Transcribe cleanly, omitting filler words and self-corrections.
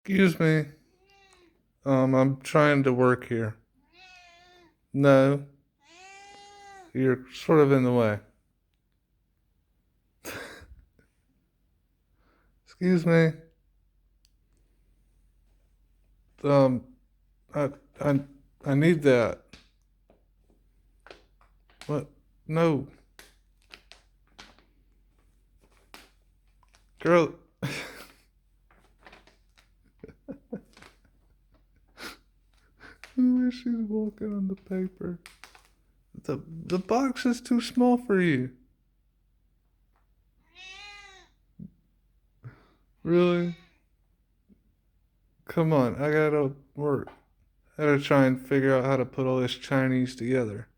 Excuse me. I'm trying to work here. No, you're sort of in the way. Excuse me. Um, I, I, I need that. What? No, girl. Who is she's walking on the paper? The box is too small for you. Really? Come on, I gotta work. I gotta try and figure out how to put all this Chinese together.